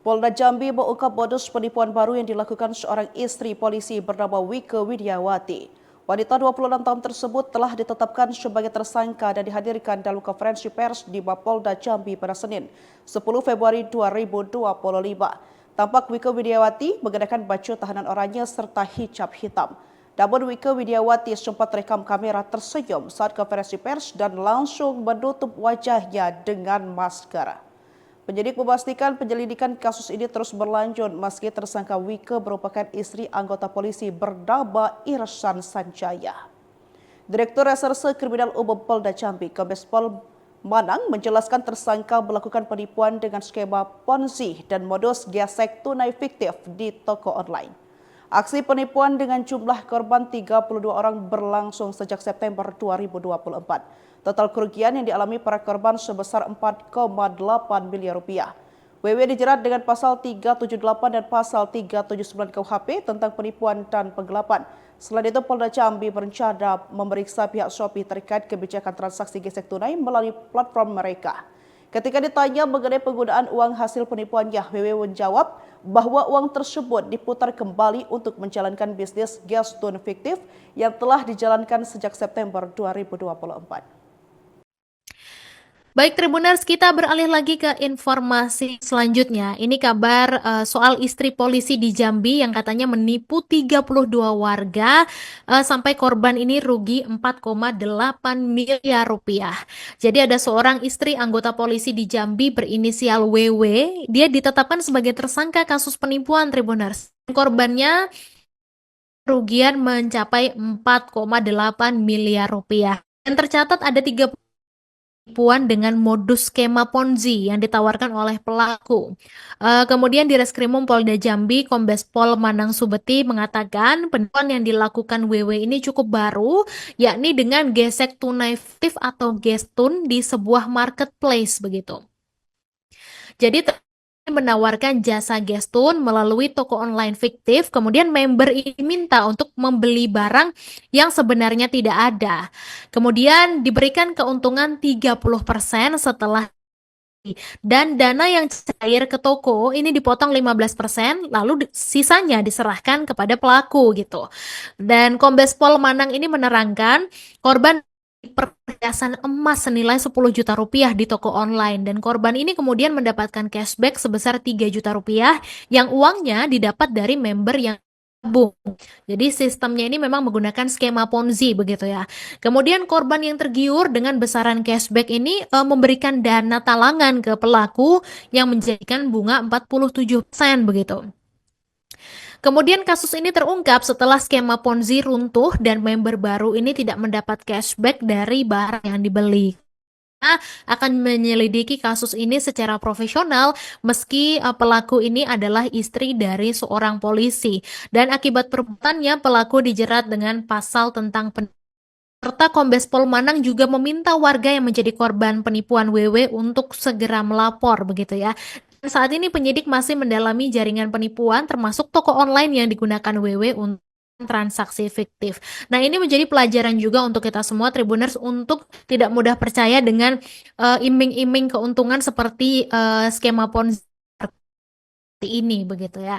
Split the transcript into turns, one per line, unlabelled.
Polda Jambi mengungkap modus penipuan baru yang dilakukan seorang istri polisi bernama Wike Widiawati. Wanita 26 tahun tersebut telah ditetapkan sebagai tersangka dan dihadirkan dalam konferensi pers di Mapolda Jambi pada Senin, 10 Februari 2025. Tampak Wike Widiawati mengenakan baju tahanan oranye serta hijab hitam. Namun Wike Widiawati sempat rekam kamera tersenyum saat konferensi pers dan langsung menutup wajahnya dengan masker. Penyidik memastikan penyelidikan kasus ini terus berlanjut meski tersangka Wike merupakan istri anggota polisi bernama Irsan Sanjaya. Direktur Reserse Kriminal Umum Polda Jambi, Kombes Pol Manang menjelaskan tersangka melakukan penipuan dengan skema Ponzi dan modus gesek tunai fiktif di toko online. Aksi penipuan dengan jumlah korban 32 orang berlangsung sejak September 2024. Total kerugian yang dialami para korban sebesar 4,8 miliar rupiah. WW dijerat dengan pasal 378 dan pasal 379 KUHP tentang penipuan dan penggelapan. Selain itu, Polda Jambi berencana memeriksa pihak Shopee terkait kebijakan transaksi gesek tunai melalui platform mereka. Ketika ditanya mengenai penggunaan uang hasil penipuannya, WW menjawab bahwa uang tersebut diputar kembali untuk menjalankan bisnis gestun fiktif yang telah dijalankan sejak September 2024.
Baik Tribuners, kita beralih lagi ke informasi selanjutnya. Ini kabar soal istri polisi di Jambi yang katanya menipu 32 warga sampai korban ini rugi 4,8 miliar rupiah. Jadi ada seorang istri anggota polisi di Jambi berinisial WW, dia ditetapkan sebagai tersangka kasus penipuan Tribuners. Korbannya kerugian mencapai 4,8 miliar rupiah. Dan tercatat ada 3 penipuan dengan modus skema Ponzi yang ditawarkan oleh pelaku. Kemudian di Reskrimum Polda Jambi, Kombes Pol Manang Subeti mengatakan penipuan yang dilakukan WW ini cukup baru, yakni dengan gesek tunai fiktif atau gestun di sebuah marketplace begitu. Jadi menawarkan jasa gestun melalui toko online fiktif, kemudian member ini minta untuk membeli barang yang sebenarnya tidak ada. Kemudian diberikan keuntungan 30% setelah dan dana yang cair ke toko ini dipotong 15%, lalu sisanya diserahkan kepada pelaku gitu. Dan Kombes Pol Manang ini menerangkan korban perhiasan emas senilai 10 juta rupiah di toko online dan korban ini kemudian mendapatkan cashback sebesar 3 juta rupiah yang uangnya didapat dari member yang tabung. Jadi sistemnya ini memang menggunakan skema Ponzi begitu ya. Kemudian korban yang tergiur dengan besaran cashback ini memberikan dana talangan ke pelaku yang menjadikan bunga 47% begitu. Kemudian kasus ini terungkap setelah skema Ponzi runtuh dan member baru ini tidak mendapat cashback dari barang yang dibeli. Kita akan menyelidiki kasus ini secara profesional meski pelaku ini adalah istri dari seorang polisi dan akibat perbuatannya pelaku dijerat dengan pasal tentang serta Kombes Pol Manang juga meminta warga yang menjadi korban penipuan WW untuk segera melapor begitu ya. Saat ini penyidik masih mendalami jaringan penipuan termasuk toko online yang digunakan WW untuk transaksi fiktif. Nah, ini menjadi pelajaran juga untuk kita semua Tribuners untuk tidak mudah percaya dengan iming-iming keuntungan seperti skema Ponzi ini begitu ya.